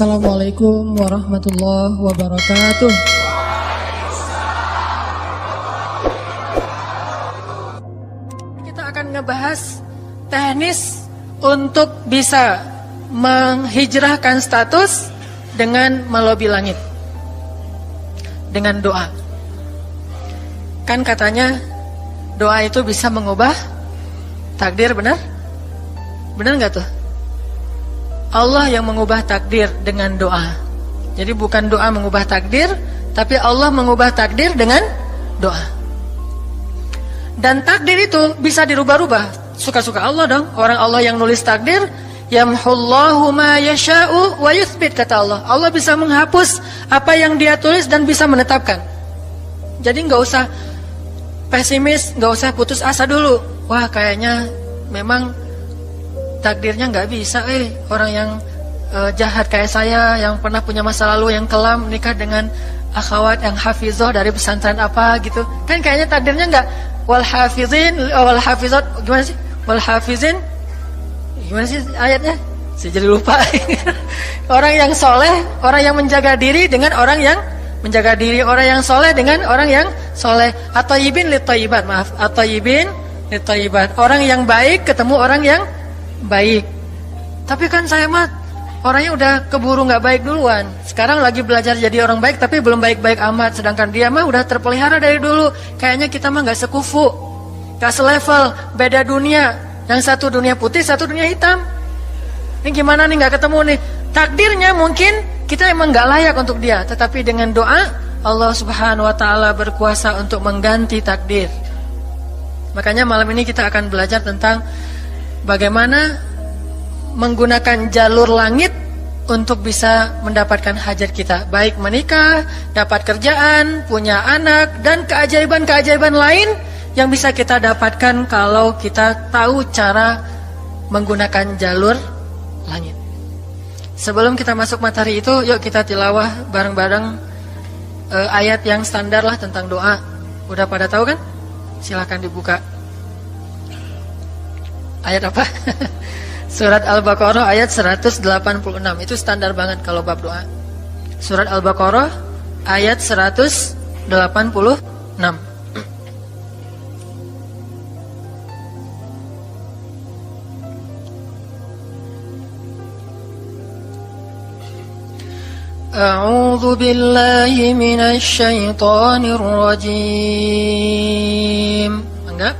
Assalamualaikum warahmatullahi wabarakatuh. Kita akan ngebahas teknis untuk bisa menghijrahkan status dengan melobi langit, dengan doa. Kan katanya doa itu bisa mengubah takdir, benar? Benar nggak tuh? Allah yang mengubah takdir dengan doa. Jadi bukan doa mengubah takdir, tapi Allah mengubah takdir dengan doa. Dan takdir itu bisa dirubah-rubah, suka-suka Allah dong. Orang Allah yang nulis takdir, yamhullahu ma yasha'u wa yuthbit, kata Allah. Allah bisa menghapus apa yang Dia tulis dan bisa menetapkan. Jadi nggak usah pesimis, nggak usah putus asa dulu. Wah, kayaknya memang takdirnya nggak bisa, orang yang jahat kayak saya, yang pernah punya masa lalu yang kelam, nikah dengan akhwat yang hafizoh dari pesantren apa gitu, kan kayaknya takdirnya nggak. Wal hafizin, wal hafizat, gimana sih? Wal hafizin, gimana sih ayatnya? Saya jadi lupa. Orang yang soleh, orang yang menjaga diri dengan orang yang menjaga diri, orang yang soleh dengan orang yang soleh. Atau yibin litoyibat, maaf, atau yibin litoyibat. Orang yang baik ketemu orang yang baik. Tapi kan saya mah orangnya udah keburu nggak baik duluan. Sekarang lagi belajar jadi orang baik, tapi belum baik-baik amat. Sedangkan dia mah udah terpelihara dari dulu. Kayaknya kita mah nggak sekufu, nggak selevel, beda dunia. Yang satu dunia putih, satu dunia hitam. Ini gimana nih, nggak ketemu nih. Takdirnya mungkin kita emang nggak layak untuk dia, tetapi dengan doa Allah Subhanahu Wa Taala berkuasa untuk mengganti takdir. Makanya malam ini kita akan belajar tentang bagaimana menggunakan jalur langit untuk bisa mendapatkan hajat kita, baik menikah, dapat kerjaan, punya anak, dan keajaiban-keajaiban lain yang bisa kita dapatkan kalau kita tahu cara menggunakan jalur langit. Sebelum kita masuk materi itu, yuk kita tilawah bareng-bareng ayat yang standar lah tentang doa. Udah pada tahu kan? Silahkan dibuka. Ayat apa? Surat Al-Baqarah ayat 186. Itu standar banget kalau bab doa. Surat Al-Baqarah ayat 186. A'udzu billahi minasy syaithanir rajim. Enggak?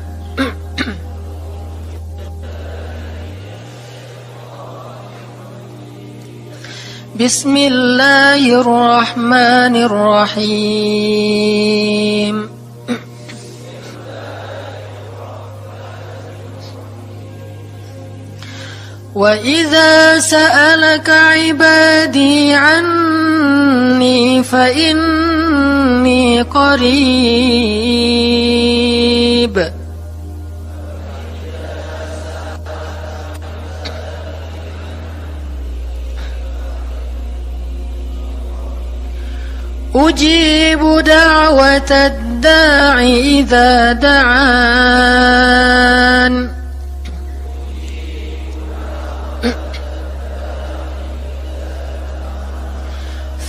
Bismillahirrahmanirrahim. Wa idza sa'alaka 'ibadi 'anni fa inni qarib. Ujibu da'watad da'i idza da'an.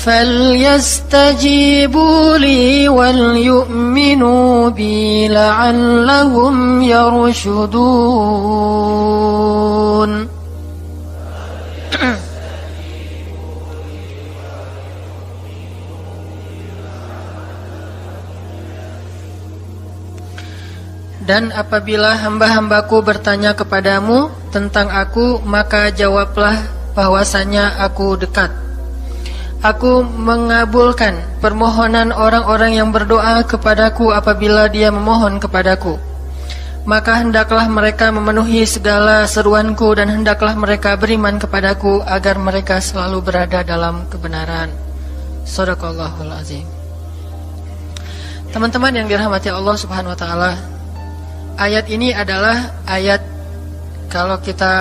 Falyastajibu li wal yu'minu bi la'allahum yarshudun. Dan apabila hamba-hambaku bertanya kepadamu tentang aku, maka jawablah bahwasanya aku dekat. Aku mengabulkan permohonan orang-orang yang berdoa kepadaku apabila dia memohon kepadaku. Maka hendaklah mereka memenuhi segala seruanku dan hendaklah mereka beriman kepadaku agar mereka selalu berada dalam kebenaran. Shadaqallahul azim. Teman-teman yang dirahmati Allah Subhanahu wa taala, ayat ini adalah ayat, kalau kita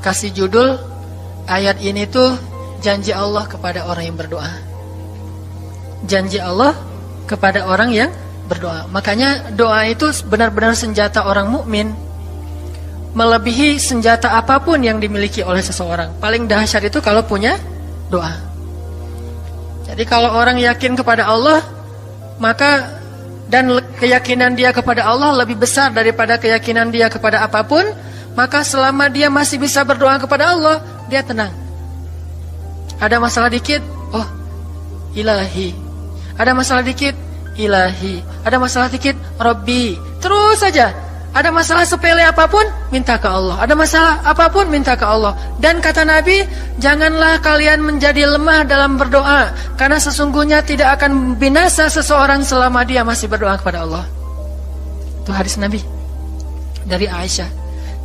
kasih judul, ayat ini tuh janji Allah kepada orang yang berdoa. Janji Allah kepada orang yang berdoa. Makanya doa itu benar-benar senjata orang mukmin. melebihi senjata apapun yang dimiliki oleh seseorang. Paling dahsyat itu kalau punya doa. Jadi kalau orang yakin kepada Allah, maka dan keyakinan dia kepada Allah lebih besar daripada keyakinan dia kepada apapun, maka selama dia masih bisa berdoa kepada Allah, dia tenang. Ada masalah dikit, oh Ilahi. Ada masalah dikit, Ilahi. Ada masalah dikit, Rabbi. Terus saja. Ada masalah sepele apapun, minta ke Allah. Ada masalah apapun, minta ke Allah. Dan kata Nabi, janganlah kalian menjadi lemah dalam berdoa, karena sesungguhnya tidak akan binasa seseorang selama dia masih berdoa kepada Allah. Itu hadis Nabi dari Aisyah.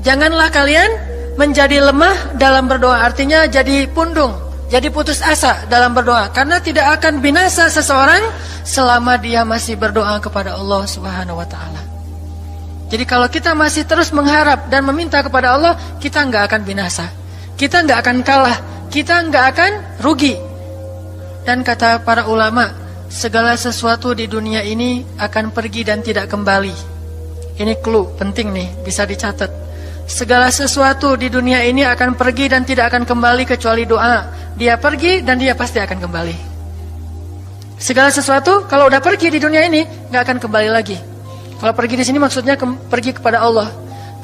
Janganlah kalian menjadi lemah dalam berdoa, artinya jadi pundung, jadi putus asa dalam berdoa, karena tidak akan binasa seseorang selama dia masih berdoa kepada Allah Subhanahu wa ta'ala. Jadi kalau kita masih terus mengharap dan meminta kepada Allah, kita nggak akan binasa, kita nggak akan kalah, kita nggak akan rugi. Dan kata para ulama, segala sesuatu di dunia ini akan pergi dan tidak kembali. Ini clue penting nih, bisa dicatat. Segala sesuatu di dunia ini akan pergi dan tidak akan kembali kecuali doa. Dia pergi dan dia pasti akan kembali. Segala sesuatu kalau udah pergi di dunia ini nggak akan kembali lagi. Kalau pergi di sini maksudnya pergi kepada Allah.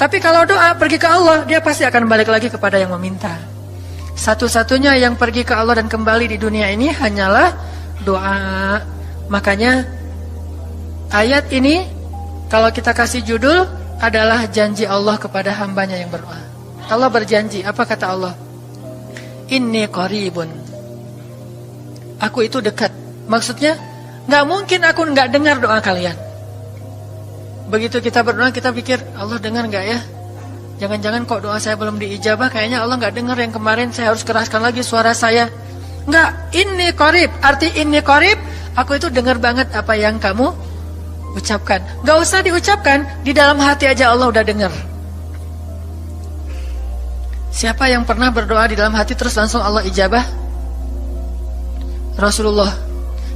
Tapi kalau doa pergi ke Allah, dia pasti akan balik lagi kepada yang meminta. Satu-satunya yang pergi ke Allah dan kembali di dunia ini hanyalah doa. Makanya ayat ini kalau kita kasih judul adalah janji Allah kepada hambanya yang berdoa. Allah berjanji, apa kata Allah? Inni qaribun. Aku itu dekat. Maksudnya gak mungkin aku gak dengar doa kalian. Begitu kita berdoa, kita pikir Allah dengar gak ya? Jangan-jangan kok doa saya belum diijabah, kayaknya Allah gak dengar yang kemarin, saya harus keraskan lagi suara saya. Enggak, inni qarib. Arti inni qarib, aku itu dengar banget apa yang kamu ucapkan. Gak usah diucapkan, di dalam hati aja Allah udah dengar. Siapa yang pernah berdoa di dalam hati terus langsung Allah ijabah? Rasulullah.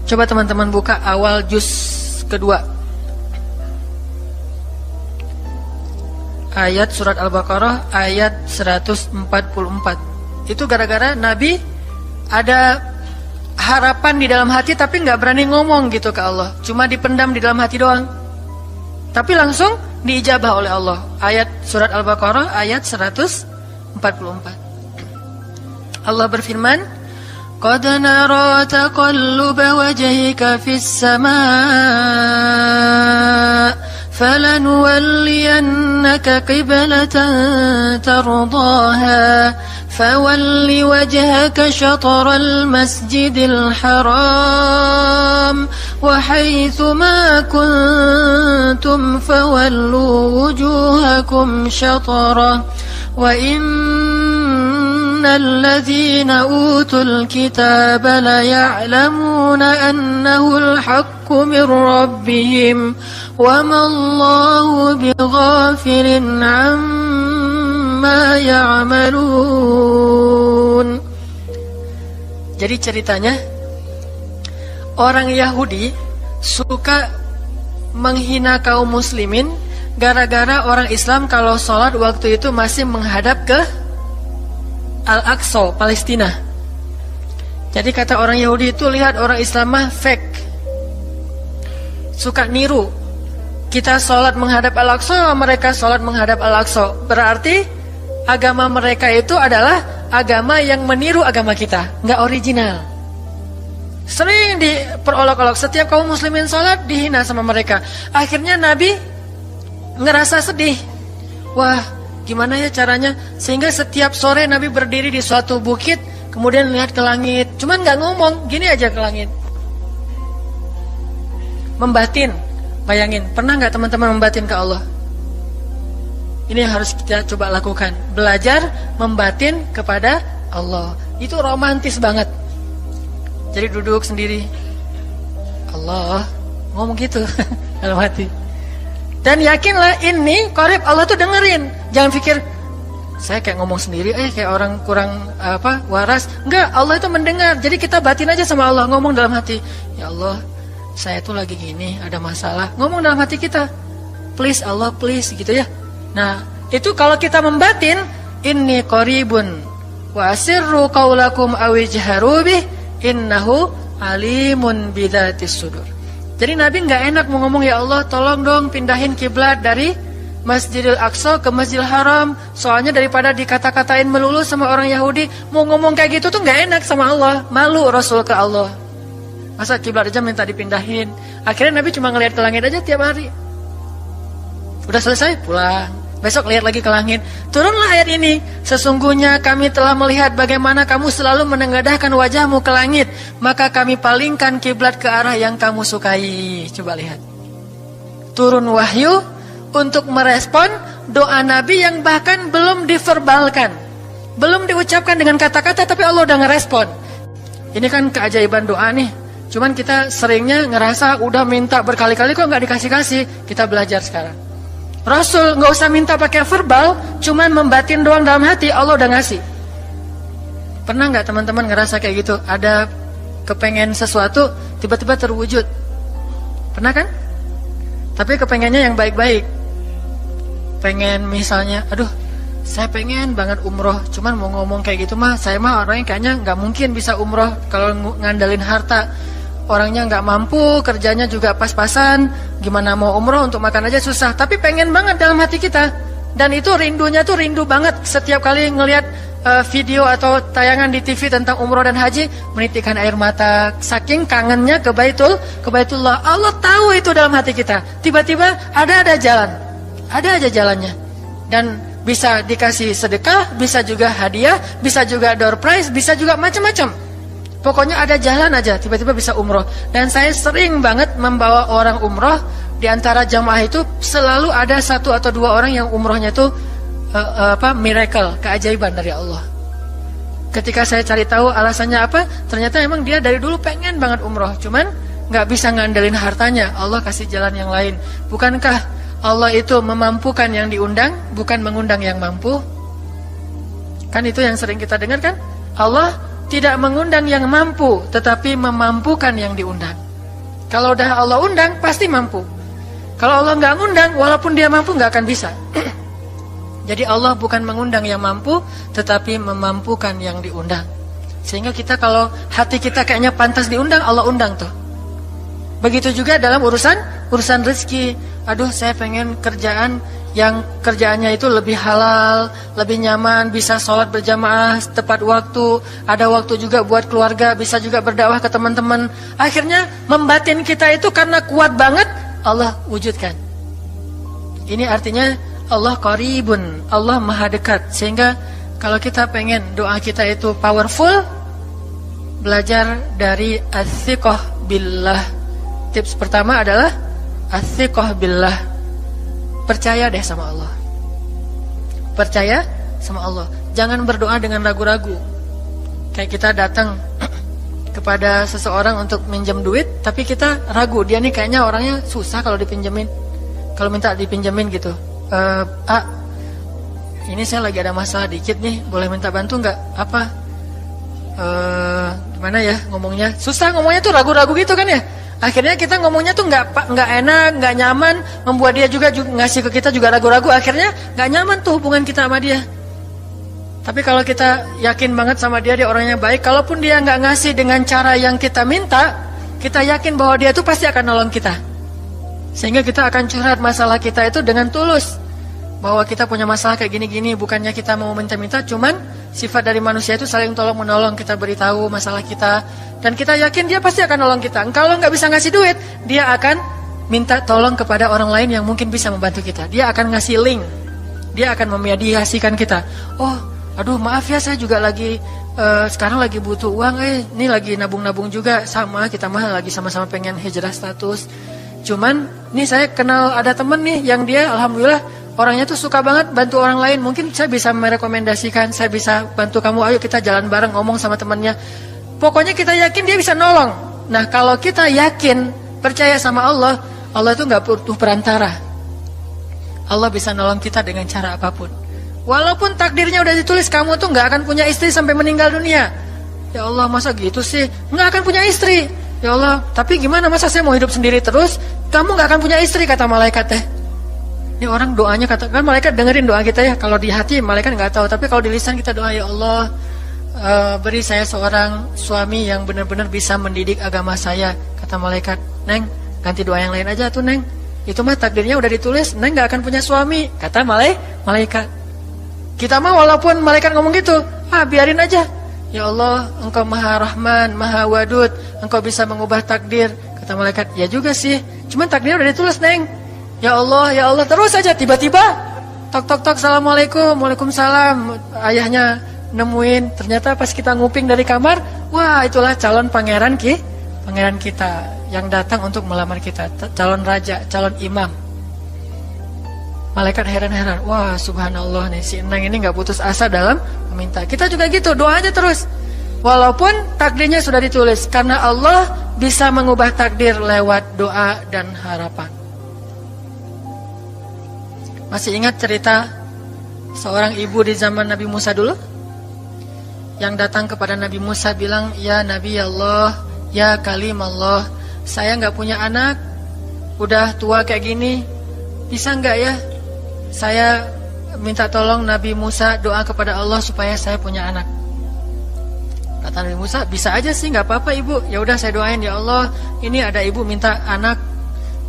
Coba teman-teman buka awal juz kedua, ayat surat Al-Baqarah ayat 144. Itu gara-gara Nabi ada harapan di dalam hati tapi gak berani ngomong gitu ke Allah, cuma dipendam di dalam hati doang, tapi langsung diijabah oleh Allah. Ayat surat Al-Baqarah ayat 144. Allah berfirman, Qad nara taqalluba wajhika fis samaa فلنولينك قبلة ترضاها فول وجهك شطر المسجد الحرام وحيث ما كنتم فولوا وجوهكم شطره وإن الذين أوتوا الكتاب ليعلمون أنه الحق من ربهم وما الله بغافل عما يعملون. Jadi ceritanya, orang Yahudi suka menghina kaum muslimin gara-gara orang Islam kalau sholat waktu itu masih menghadap ke Al-Aqsa, Palestina. Jadi kata orang Yahudi itu, lihat orang Islam mah fake, suka niru. Kita sholat menghadap Al-Aqsa, mereka sholat menghadap Al-Aqsa. Berarti agama mereka itu adalah agama yang meniru agama kita, nggak original. Sering diperolok-olok, setiap kaum muslimin sholat dihina sama mereka. Akhirnya Nabi ngerasa sedih. Wah, gimana ya caranya? Sehingga setiap sore Nabi berdiri di suatu bukit, kemudian lihat ke langit. Cuman gak ngomong, gini aja ke langit. Membatin. Bayangin, pernah gak teman-teman membatin ke Allah? Ini yang harus kita coba lakukan. Belajar membatin kepada Allah. Itu romantis banget. Jadi duduk sendiri, Allah, ngomong gitu dalam hati. Dan yakinlah ini qarib, Allah tuh dengerin. Jangan pikir saya kayak ngomong sendiri, kayak orang kurang waras. Enggak, Allah itu mendengar. Jadi kita batin aja sama Allah, ngomong dalam hati, ya Allah, saya tuh lagi gini, ada masalah. Ngomong dalam hati kita, please Allah, please, gitu ya. Nah, Itu kalau kita membatin, inni qaribun wa asirru qaulakum aw ijharu bih innahu alimun bidzatis sudur. Jadi Nabi nggak enak mau ngomong, ya Allah tolong dong pindahin kiblat dari Masjidil Aqsa ke Masjidil Haram. Soalnya daripada dikata-katain melulu sama orang Yahudi, mau ngomong kayak gitu tuh nggak enak sama Allah. Malu Rasul ke Allah. Masa kiblat aja minta dipindahin. Akhirnya Nabi cuma ngelihat ke langit aja tiap hari. Udah selesai pulang. Besok lihat lagi ke langit. Turunlah ayat ini. Sesungguhnya kami telah melihat bagaimana kamu selalu menengadahkan wajahmu ke langit. Maka kami palingkan kiblat ke arah yang kamu sukai. Coba lihat. Turun wahyu untuk merespon doa Nabi yang bahkan belum diverbalkan. Belum diucapkan dengan kata-kata, tapi Allah udah ngerespon. Ini kan keajaiban doa nih. Cuman kita seringnya ngerasa udah minta berkali-kali kok nggak dikasih-kasih. Kita belajar sekarang. Rasul nggak usah minta pakai verbal, cuman membatin doang dalam hati, Allah udah ngasih. Pernah nggak teman-teman ngerasa kayak gitu? Ada kepengen sesuatu, tiba-tiba terwujud. Pernah kan? Tapi kepengennya yang baik-baik. Pengen misalnya, aduh, saya pengen banget umroh, cuman mau ngomong kayak gitu mah, saya mah orangnya kayaknya nggak mungkin bisa umroh kalau ngandalin harta. Orangnya nggak mampu, kerjanya juga pas-pasan, gimana mau umroh untuk makan aja susah. Tapi pengen banget dalam hati kita. Dan itu rindunya tuh rindu banget. Setiap kali ngelihat video atau tayangan di TV tentang umroh dan haji, menitikkan air mata. Saking kangennya ke Baitullah. Allah tahu itu dalam hati kita. Tiba-tiba ada jalan. Ada aja jalannya. Dan bisa dikasih sedekah, bisa juga hadiah, bisa juga door prize, bisa juga macam-macam. Pokoknya ada jalan aja, tiba-tiba bisa umroh. Dan saya sering banget membawa orang umroh. Di antara jamaah itu selalu ada 1 atau 2 orang yang umrohnya itu miracle, keajaiban dari Allah. Ketika saya cari tahu alasannya apa, ternyata emang dia dari dulu pengen banget umroh, cuman nggak bisa ngandelin hartanya. Allah kasih jalan yang lain. Bukankah Allah itu memampukan yang diundang, bukan mengundang yang mampu? Kan itu yang sering kita dengar kan? Allah tidak mengundang yang mampu, tetapi memampukan yang diundang. Kalau udah Allah undang, pasti mampu. Kalau Allah nggak ngundang, walaupun dia mampu nggak akan bisa. Jadi Allah bukan mengundang yang mampu, tetapi memampukan yang diundang. Sehingga kita kalau hati kita kayaknya pantas diundang, Allah undang tuh. Begitu juga dalam urusan rezeki. Aduh, saya pengen kerjaan yang kerjaannya itu lebih halal, lebih nyaman, bisa sholat berjamaah tepat waktu, ada waktu juga buat keluarga, bisa juga berdakwah ke teman-teman. Akhirnya membatin kita itu karena kuat banget, Allah wujudkan. Ini artinya Allah qaribun, Allah maha dekat. Sehingga kalau kita pengen doa kita itu powerful, belajar dari as-siqah billah. Tips pertama adalah as-siqah billah. Percaya deh sama Allah. Percaya sama Allah. Jangan berdoa dengan ragu-ragu. Kayak kita datang kepada seseorang untuk minjem duit, tapi kita ragu, dia nih kayaknya orangnya susah kalau dipinjemin. Kalau minta dipinjemin gitu. Ini saya lagi ada masalah dikit nih, boleh minta bantu nggak? Apa? Gimana ya ngomongnya? Susah ngomongnya tuh, ragu-ragu gitu kan ya. Akhirnya kita ngomongnya tuh nggak enak, nggak nyaman, membuat dia juga ngasih ke kita juga ragu-ragu. Akhirnya nggak nyaman tuh hubungan kita sama dia. Tapi kalau kita yakin banget sama dia orangnya baik, kalaupun dia nggak ngasih dengan cara yang kita minta, kita yakin bahwa dia tuh pasti akan nolong kita. Sehingga kita akan curhat masalah kita itu dengan tulus. Bahwa kita punya masalah kayak gini-gini, bukannya kita mau minta-minta, cuman sifat dari manusia itu saling tolong-menolong. Kita beritahu masalah kita, dan kita yakin dia pasti akan nolong kita. Kalau nggak bisa ngasih duit, dia akan minta tolong kepada orang lain yang mungkin bisa membantu kita. Dia akan ngasih link, dia akan memediasikan kita. Oh, aduh maaf ya, saya juga lagi sekarang lagi butuh uang. Ini lagi nabung-nabung juga, sama kita mah lagi sama-sama pengen hijrah status. Cuman nih saya kenal ada temen nih yang dia alhamdulillah orangnya tuh suka banget bantu orang lain. Mungkin saya bisa merekomendasikan, saya bisa bantu kamu, ayo kita jalan bareng, ngomong sama temannya. Pokoknya kita yakin dia bisa nolong. Nah kalau kita yakin, percaya sama Allah, Allah itu gak butuh perantara. Allah bisa nolong kita dengan cara apapun. Walaupun takdirnya udah ditulis, kamu tuh gak akan punya istri sampai meninggal dunia. Ya Allah, masa gitu sih? Gak akan punya istri. Ya Allah, tapi gimana, masa saya mau hidup sendiri terus? Kamu gak akan punya istri, kata malaikat teh. Ini orang doanya katakan malaikat dengerin doa kita ya. Kalau di hati malaikat nggak tahu, tapi kalau di lisan kita doa, ya Allah, beri saya seorang suami yang benar-benar bisa mendidik agama saya. Kata malaikat, Neng, ganti doa yang lain aja tuh Neng. Itu mah takdirnya udah ditulis, Neng nggak akan punya suami. Kata malaikat. Kita mah walaupun malaikat ngomong gitu, biarin aja. Ya Allah, Engkau Maha Rahman, Maha Wadud, Engkau bisa mengubah takdir. Kata malaikat, ya juga sih, cuman takdirnya udah ditulis Neng. Ya Allah, terus saja tiba-tiba tok, Assalamualaikum, Waalaikumsalam. Ayahnya nemuin, ternyata pas kita nguping dari kamar, wah itulah calon pangeran kita yang datang untuk melamar kita, calon raja, calon imam. Malaikat heran-heran, wah subhanallah nih, si Enang ini gak putus asa dalam meminta. Kita juga gitu, doa aja terus. Walaupun takdirnya sudah ditulis, karena Allah bisa mengubah takdir lewat doa dan harapan. Masih ingat cerita seorang ibu di zaman Nabi Musa dulu? Yang datang kepada Nabi Musa bilang, ya Nabi Allah, ya Kalim Allah, saya gak punya anak, udah tua kayak gini, bisa gak ya saya minta tolong Nabi Musa doa kepada Allah supaya saya punya anak. Kata Nabi Musa, bisa aja sih, gak apa-apa ibu. Ya udah saya doain, ya Allah, ini ada ibu minta anak.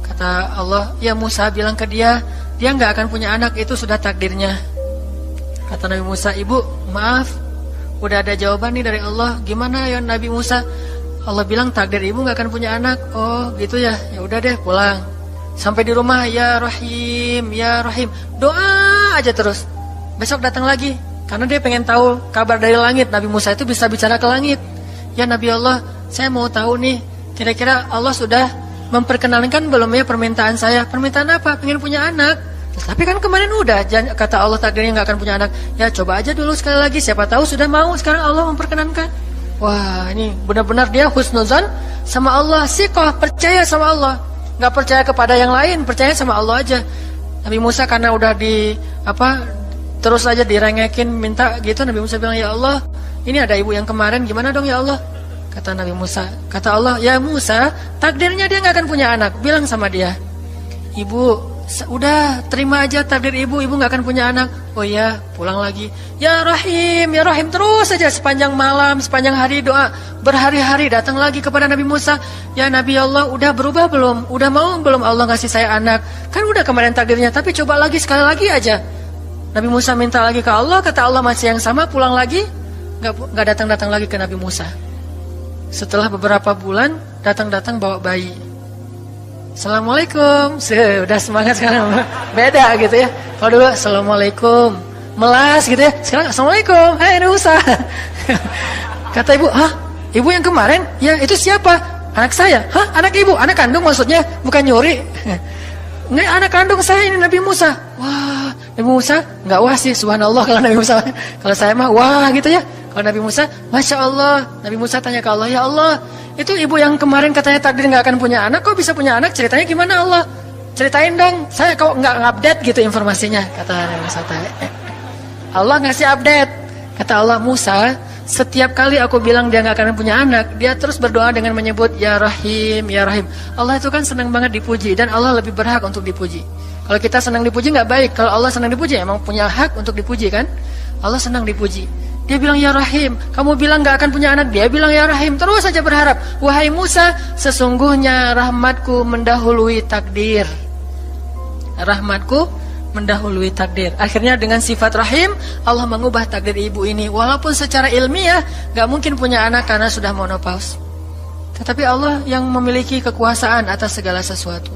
Kata Allah, ya Musa bilang ke dia gak akan punya anak, itu sudah takdirnya. Kata Nabi Musa, ibu maaf, udah ada jawaban nih dari Allah. Gimana ya Nabi Musa? Allah bilang takdir ibu gak akan punya anak. Oh gitu ya, ya udah deh pulang. Sampai di rumah, ya Rahim, ya Rahim, doa aja terus. Besok datang lagi, karena dia pengen tahu kabar dari langit. Nabi Musa itu bisa bicara ke langit. Ya Nabi Allah, saya mau tahu nih, kira-kira Allah sudah memperkenalkan belum ya permintaan saya? Permintaan apa? Pengen punya anak. Tapi kan kemarin udah, kata Allah takdirnya gak akan punya anak. Ya coba aja dulu sekali lagi, siapa tahu sudah mau. Sekarang Allah memperkenankan. Wah ini benar-benar dia husnuzan sama Allah, siqah, percaya sama Allah, gak percaya kepada yang lain, percaya sama Allah aja. Nabi Musa karena udah terus aja direngekin minta gitu, Nabi Musa bilang, ya Allah, ini ada ibu yang kemarin, gimana dong ya Allah? Kata Nabi Musa, kata Allah, ya Musa, takdirnya dia gak akan punya anak. Bilang sama dia, ibu, udah terima aja takdir ibu gak akan punya anak. Oh ya, pulang lagi. Ya Rahim, terus saja sepanjang malam, sepanjang hari doa, berhari-hari datang lagi kepada Nabi Musa. Ya Nabi Allah, udah berubah belum? Udah mau belum Allah ngasih saya anak? Kan udah kemarin takdirnya, tapi coba lagi sekali lagi aja. Nabi Musa minta lagi ke Allah, kata Allah masih yang sama, pulang lagi, gak datang-datang lagi ke Nabi Musa. Setelah beberapa bulan, datang-datang bawa bayi. Assalamualaikum, sudah semangat sekarang, beda gitu ya. Kalau dulu Assalamualaikum, melas gitu ya. Sekarang Assalamualaikum, hai Nabi Musa. Kata ibu, ibu yang kemarin? Ya itu siapa? Anak saya. Anak ibu? Anak kandung maksudnya, bukan nyuri. Nggak, anak kandung saya ini Nabi Musa. Wah, Nabi Musa nggak wah sih, subhanallah kalau Nabi Musa. Kalau saya mah wah gitu ya. Kalau Nabi Musa, Masya Allah. Nabi Musa tanya ke Allah, ya Allah, itu ibu yang kemarin katanya takdir gak akan punya anak, kok bisa punya anak? Ceritanya gimana Allah? Ceritain dong, saya kok gak update gitu informasinya. Kata Nabi Musa, Allah ngasih update. Kata Allah, Musa, setiap kali aku bilang dia gak akan punya anak, dia terus berdoa dengan menyebut Ya Rahim, Ya Rahim. Allah itu kan senang banget dipuji, dan Allah lebih berhak untuk dipuji. Kalau kita senang dipuji gak baik, kalau Allah senang dipuji emang punya hak untuk dipuji kan. Allah senang dipuji. Dia bilang Ya Rahim, kamu bilang gak akan punya anak, dia bilang Ya Rahim, terus saja berharap. Wahai Musa, sesungguhnya rahmatku mendahului takdir. Rahmatku mendahului takdir. Akhirnya dengan sifat Rahim, Allah mengubah takdir ibu ini. Walaupun secara ilmiah gak mungkin punya anak karena sudah menopause, tetapi Allah yang memiliki kekuasaan atas segala sesuatu.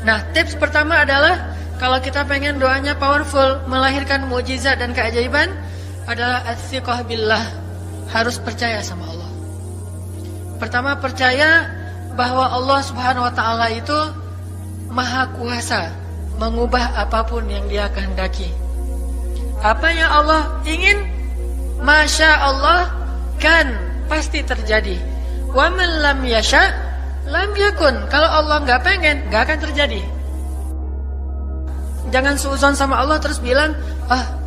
Nah, tips pertama adalah kalau kita pengen doanya powerful, melahirkan mukjizat dan keajaiban, adalah at-thiqah billah, harus percaya sama Allah. Pertama, percaya bahwa Allah Subhanahu wa taala itu maha kuasa mengubah apapun yang Dia kehendaki. Apa yang Allah ingin, masya Allah, kan pasti terjadi. Wa man lam yasha lam yakun. Kalau Allah nggak pengen, nggak akan terjadi. Jangan suuzon sama Allah terus bilang,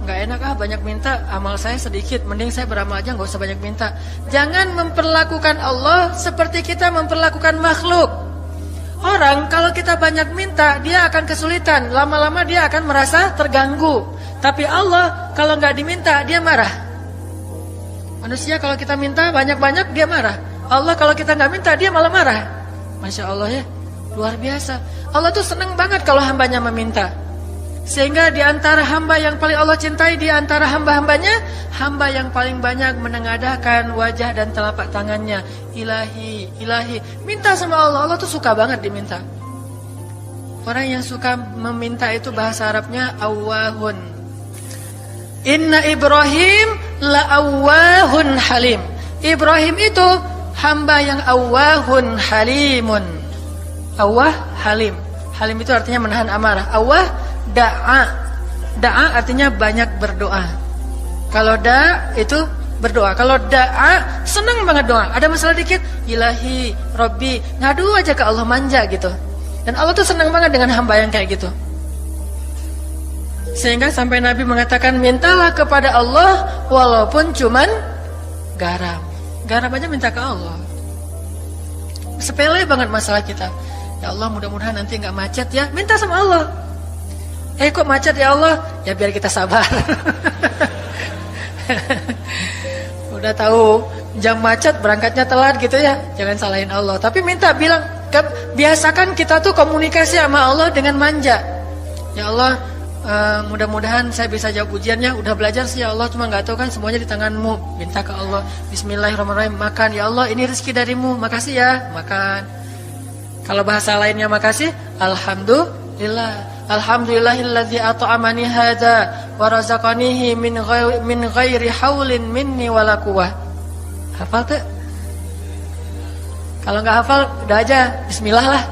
nggak enak banyak minta, amal saya sedikit, mending saya beramal aja, nggak usah banyak minta. Jangan memperlakukan Allah seperti kita memperlakukan makhluk. Orang kalau kita banyak minta, dia akan kesulitan. Lama-lama dia akan merasa terganggu. Tapi Allah kalau nggak diminta, dia marah. Manusia kalau kita minta banyak-banyak, dia marah. Allah kalau kita nggak minta, dia malah marah. Masya Allah ya, luar biasa. Allah tuh senang banget kalau hambanya meminta. Sehingga di antara hamba yang paling Allah cintai, di antara hamba-hambanya, hamba yang paling banyak menengadahkan wajah dan telapak tangannya. Ilahi, ilahi. Minta sama Allah, Allah tuh suka banget diminta. Orang yang suka meminta itu bahasa Arabnya awwahun. Inna Ibrahim la'awwahun halim. Ibrahim itu hamba yang awwahun halimun. Awwah, halim. Halim itu artinya menahan amarah. Awwah, da'a. Da'a artinya banyak berdoa. Kalau da itu berdoa. Kalau da'a senang banget doa. Ada masalah dikit, ilahi, Rabbi, ngadu aja ke Allah, manja gitu. Dan Allah tuh senang banget dengan hamba yang kayak gitu. Sehingga sampai Nabi mengatakan, mintalah kepada Allah walaupun cuman garam. Garam aja minta ke Allah. Sepele banget masalah kita. Ya Allah, mudah-mudahan nanti gak macet ya. Minta sama Allah. Kok macet ya Allah? Ya biar kita sabar. Udah tahu jam macet berangkatnya telat gitu ya. Jangan salahin Allah. Tapi minta, bilang, biasakan kita tuh komunikasi sama Allah dengan manja. Ya Allah, mudah-mudahan saya bisa jawab ujiannya. Udah belajar sih ya Allah, cuma gak tahu kan semuanya di tanganmu. Minta ke Allah. Bismillahirrahmanirrahim. Makan ya Allah, ini rezeki darimu. Makasih ya. Makan. Kalau bahasa lainnya makasih, alhamdulillah. Alhamdulillahilladzi at'amani hadza wa razaqanihi min ghairi haulin minni wala quwwah. Hafal tuh? Kalau enggak hafal udah aja bismillah lah.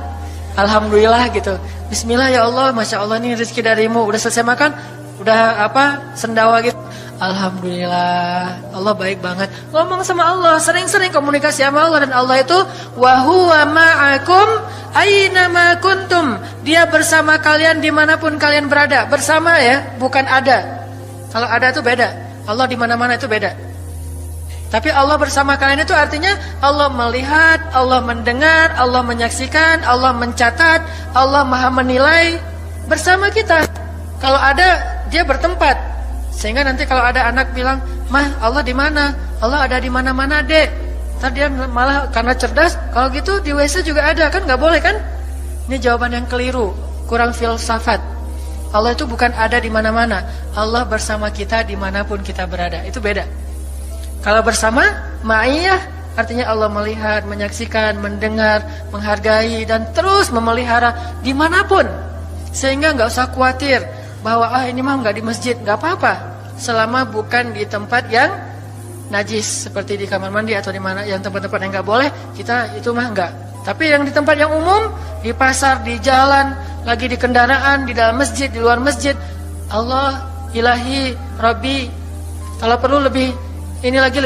Alhamdulillah gitu. Bismillah ya Allah, Masya Allah ini rezeki darimu. Udah selesai makan, udah sendawa gitu. Alhamdulillah, Allah baik banget. Ngomong sama Allah, sering-sering komunikasi sama Allah. Dan Allah itu wa huwa ma'akum aina ma kuntum. Dia bersama kalian dimanapun kalian berada. Bersama ya, bukan ada. Kalau ada itu beda. Allah di mana-mana itu beda. Tapi Allah bersama kalian itu artinya Allah melihat, Allah mendengar, Allah menyaksikan, Allah mencatat, Allah maha menilai bersama kita. Kalau ada, dia bertempat. Sehingga nanti kalau ada anak bilang, "Mah, Allah di mana?" Allah ada di mana-mana, Dek. Ntar dia malah karena cerdas, kalau gitu di WC juga ada, kan nggak boleh kan? Ini jawaban yang keliru, kurang filsafat. Allah itu bukan ada di mana-mana. Allah bersama kita dimanapun kita berada. Itu beda. Kalau bersama, ma'iyah artinya Allah melihat, menyaksikan, mendengar, menghargai dan terus memelihara dimanapun. Sehingga nggak usah khawatir bahwa ini mah nggak di masjid, nggak apa-apa. Selama bukan di tempat yang najis seperti di kamar mandi atau di mana yang tempat-tempat yang nggak boleh, kita itu mah nggak. Tapi yang di tempat yang umum, di pasar, di jalan, lagi di kendaraan, di dalam masjid, di luar masjid, Allah, ilahi, Rabbi. Kalau perlu lebih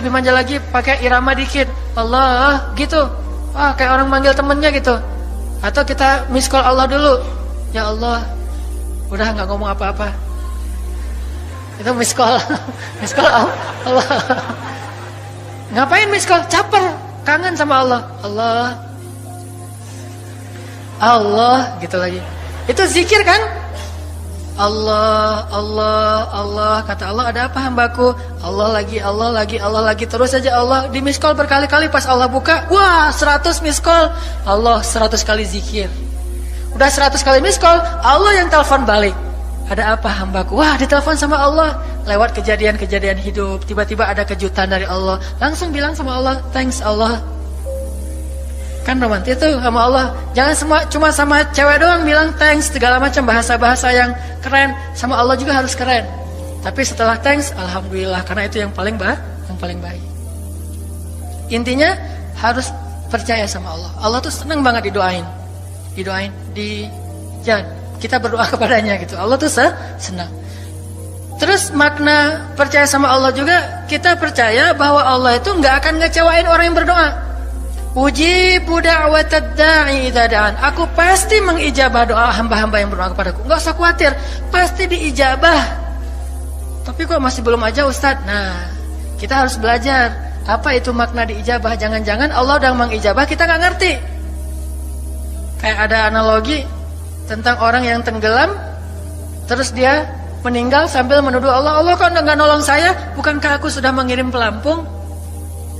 manja lagi, pakai irama dikit. Allah, gitu. Kayak orang manggil temennya gitu. Atau kita miss call Allah dulu. Ya Allah, udah nggak ngomong apa-apa. Itu miss call. Miss call Allah. Ngapain miss call? Caper, kangen sama Allah. Allah gitu lagi. Itu zikir kan? Allah, Allah, Allah. Kata Allah, ada apa hambaku? Allah lagi terus aja Allah. Di miss call berkali-kali, pas Allah buka, wah 100 miss call. Allah 100 kali zikir. Udah 100 kali miss call, Allah yang telepon balik. Ada apa hambaku? Wah, ditelepon sama Allah. Lewat kejadian-kejadian hidup, tiba-tiba ada kejutan dari Allah. Langsung bilang sama Allah, thanks Allah. Kan romantis tuh sama Allah. Jangan cuma sama cewek doang bilang thanks, segala macam bahasa-bahasa yang keren. Sama Allah juga harus keren. Tapi setelah thanks, alhamdulillah, karena itu yang paling baik. Intinya harus percaya sama Allah. Allah tuh senang banget didoain, jangan kita berdoa kepadanya gitu. Allah tuh senang. Terus makna percaya sama Allah juga, kita percaya bahwa Allah itu nggak akan ngecewain orang yang berdoa. Ujibu da'watad da'i idza da'an. Aku pasti mengijabah doa hamba-hamba yang berdoa kepadaku. Enggak usah khawatir, pasti diijabah. Tapi kok masih belum aja Ustaz? Nah, kita harus belajar apa itu makna diijabah. Jangan-jangan Allah udah mengijabah, kita enggak ngerti. Kayak ada analogi tentang orang yang tenggelam, terus dia meninggal sambil menuduh Allah, Allah kok nggak nolong saya? Bukankah aku sudah mengirim pelampung?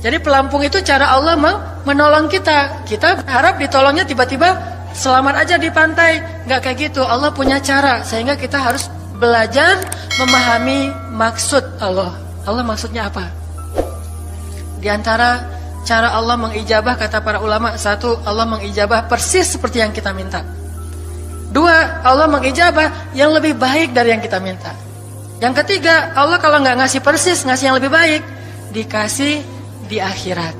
Jadi pelampung itu cara Allah menolong kita. Kita berharap ditolongnya tiba-tiba selamat aja di pantai. Nggak kayak gitu. Allah punya cara, sehingga kita harus belajar memahami maksud Allah. Allah maksudnya apa? Di antara cara Allah mengijabah, kata para ulama, satu, Allah mengijabah persis seperti yang kita minta. Dua, Allah mengijabah yang lebih baik dari yang kita minta. Yang ketiga, Allah kalau nggak ngasih persis, ngasih yang lebih baik, dikasih di akhirat.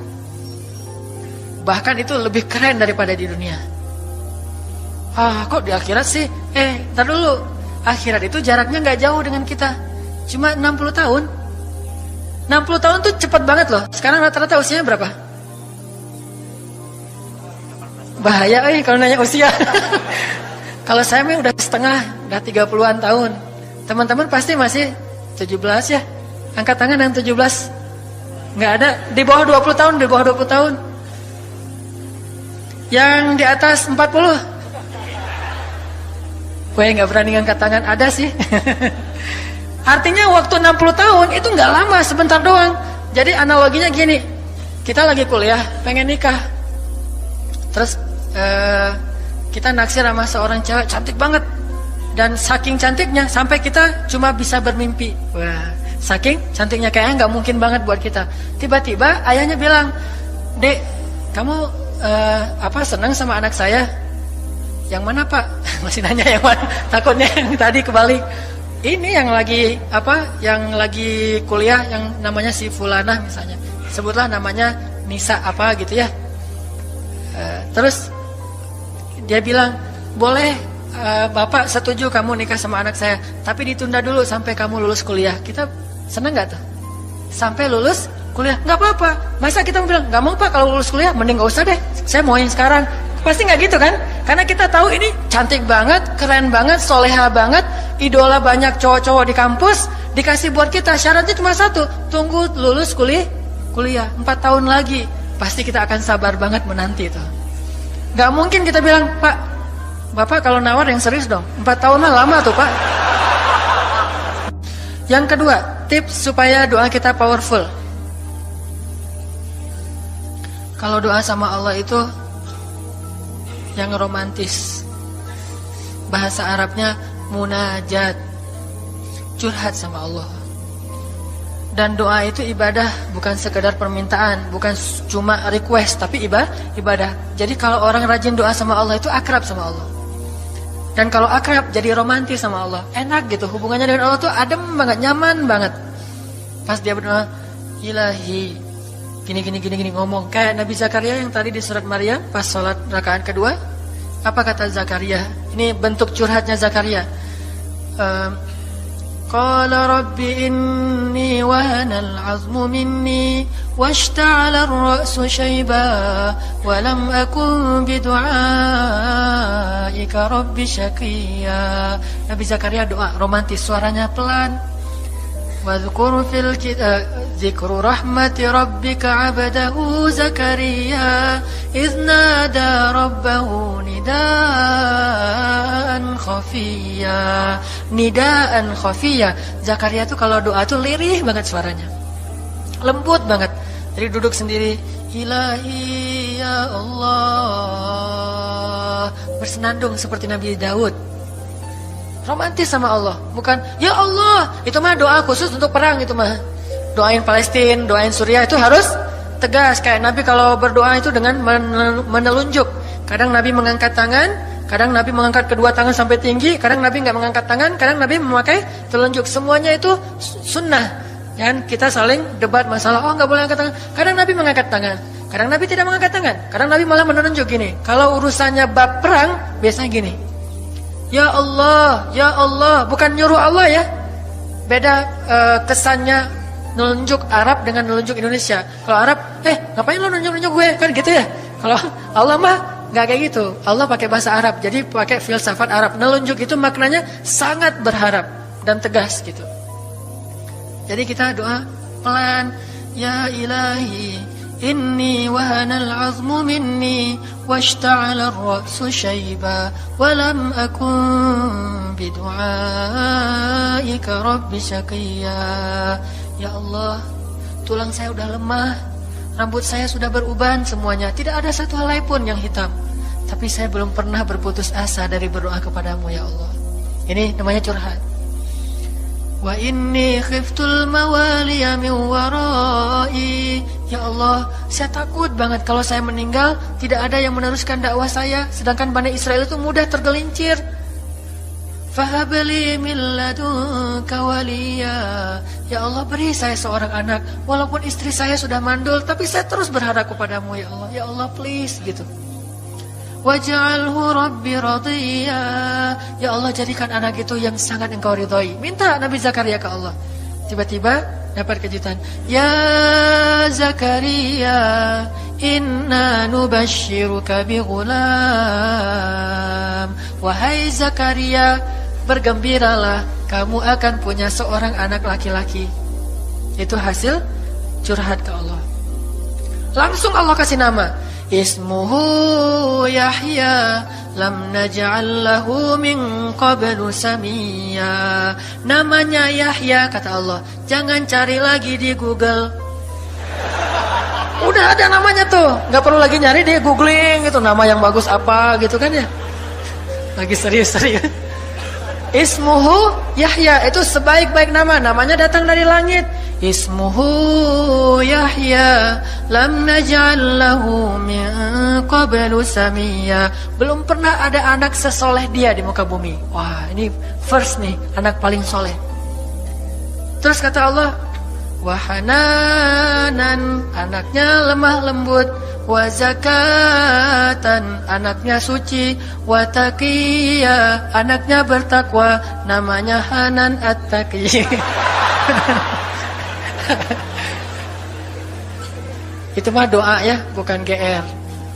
Bahkan itu lebih keren daripada di dunia. Kok di akhirat sih? Ntar dulu. Akhirat itu jaraknya nggak jauh dengan kita, cuma 60 tahun. 60 tahun tuh cepat banget loh. Sekarang rata-rata usianya berapa? Bahaya kalau nanya usia. Kalau saya mah udah setengah, udah 30-an tahun. Teman-teman pasti masih 17 ya. Angkat tangan yang 17. Nggak ada. Di bawah 20 tahun, di bawah 20 tahun. Yang di atas 40. Gue nggak berani angkat tangan, ada sih. Artinya waktu 60 tahun itu nggak lama, sebentar doang. Jadi analoginya gini, kita lagi kuliah, pengen nikah. Terus kita naksir sama seorang cewek cantik banget. Dan saking cantiknya sampai kita cuma bisa bermimpi. Wah, saking cantiknya kayaknya nggak mungkin banget buat kita. Tiba-tiba ayahnya bilang, "Dek, kamu senang sama anak saya?" "Yang mana, Pak?" Masih nanya yang mana, takutnya yang tadi kebalik. Ini yang lagi kuliah, yang namanya si Fulanah misalnya, sebutlah namanya Nisa apa gitu ya. Terus dia bilang, "Boleh, Bapak setuju kamu nikah sama anak saya, tapi ditunda dulu sampai kamu lulus kuliah." Kita seneng gak tuh? Sampai lulus kuliah, gak apa-apa. Masa kita bilang, "Gak mau Pak, kalau lulus kuliah mending gak usah deh, saya mau yang sekarang." Pasti gak gitu kan? Karena kita tahu ini cantik banget, keren banget, soleha banget, idola banyak cowok-cowok di kampus, dikasih buat kita. Syaratnya cuma satu, tunggu lulus kuliah 4 tahun lagi. Pasti kita akan sabar banget menanti itu. Gak mungkin kita bilang, "Pak, Bapak kalau nawar yang serius dong, 4 tahun mah lama tuh Pak." Yang kedua, tips supaya doa kita powerful. Kalau doa sama Allah itu yang romantis. Bahasa Arabnya munajat, curhat sama Allah. Dan doa itu ibadah, bukan sekedar permintaan, bukan cuma request, tapi ibadah. Jadi kalau orang rajin doa sama Allah itu akrab sama Allah. Dan kalau akrab jadi romantis sama Allah, enak gitu, hubungannya dengan Allah tuh adem banget, nyaman banget. Pas dia berdoa, "Ilahi," gini ngomong kayak Nabi Zakaria yang tadi di surat Maryam pas sholat rakaat kedua. Apa kata Zakaria? Ini bentuk curhatnya Zakaria. Qala rabbi inni wahanal azmu minni washta'ala ar-ra'su shayba wa lam akun bidu'aika rabbi syaqiyya. Nabi Zakaria doa romantis, suaranya pelan. Wadhkur fil kitab dzikru rahmati rabbika 'abdahu Zakaria idz nada rabbahu nidaan khafiyya. Nidaan khafiyya. Zakaria tuh kalau doa tuh lirih banget suaranya. Lembut banget. Jadi duduk sendiri, "Ilahi ya Allah." Bersenandung seperti Nabi Daud. Romantis sama Allah, bukan "Ya Allah." Itu mah doa khusus untuk perang, itu mah. Doain Palestina, doain Suriah itu harus tegas. Kayak Nabi kalau berdoa itu dengan menelunjuk. Kadang Nabi mengangkat tangan, kadang Nabi mengangkat kedua tangan sampai tinggi, kadang Nabi nggak mengangkat tangan, kadang Nabi memakai telunjuk. Semuanya itu sunnah. Dan kita saling debat masalah, nggak boleh angkat tangan. Kadang Nabi mengangkat tangan, kadang Nabi tidak mengangkat tangan, kadang Nabi malah menunjuk gini. Kalau urusannya bab perang, biasanya gini, "Ya Allah, ya Allah." Bukan nyuruh Allah ya. Beda kesannya nunjuk Arab dengan nunjuk Indonesia. Kalau Arab, ngapain lo nunjuk gue? Kan gitu ya. Kalau Allah mah nggak kayak gitu. Allah pakai bahasa Arab, jadi pakai filsafat Arab. Nunjuk itu maknanya sangat berharap dan tegas gitu. Jadi kita doa pelan, "Ya Ilahi Inni wahanal azmu minni washta'ala ar-ra'su shayba wa lam akun bidu'aika rabbi syaqiyya. Ya Allah, tulang saya udah lemah, rambut saya sudah beruban semuanya, tidak ada satu helai pun yang hitam. Tapi saya belum pernah berputus asa dari berdoa kepadamu ya Allah. Ini namanya curhat. Wa inni khiftul mawaliya min warai. Ya Allah, saya takut banget kalau saya meninggal tidak ada yang meneruskan dakwah saya, sedangkan Bani Israel itu mudah tergelincir. Fahabli min ladunka waliya. Ya Allah, beri saya seorang anak, walaupun istri saya sudah mandul, tapi saya terus berharap kepadamu ya Allah. Ya Allah, please gitu. Waj'alhu rabbi radiyya. Ya Allah, jadikan anak itu yang sangat engkau ridhoi. Minta Nabi Zakaria ke Allah. Tiba-tiba dapat kejutan. Ya Zakaria, inna nubashiruka bi ghulam. Wahai Zakaria, bergembiralah, kamu akan punya seorang anak laki-laki. Itu hasil curhat ke Allah. Langsung Allah kasih nama. Ismuhu Yahya lam naj'al lahu min qablu samiyya. Namanya Yahya, kata Allah. Jangan cari lagi di Google. Udah ada namanya tuh, nggak perlu lagi nyari di googling gitu, nama yang bagus apa gitu kan ya. Lagi serius-serius. Ismuhu Yahya, itu sebaik-baik nama, namanya datang dari langit. Ismuhu Yahya lam naj'al lahu min qablu samiyya. Belum pernah ada anak sesoleh dia di muka bumi. Wah, ini first nih, anak paling soleh. Terus kata Allah, wahananan, anaknya lemah lembut, wa zakatan, anaknya suci, wa taqiyya, anaknya bertakwa, namanya Hanan At-Taqi. Itu mah doa ya, bukan GR.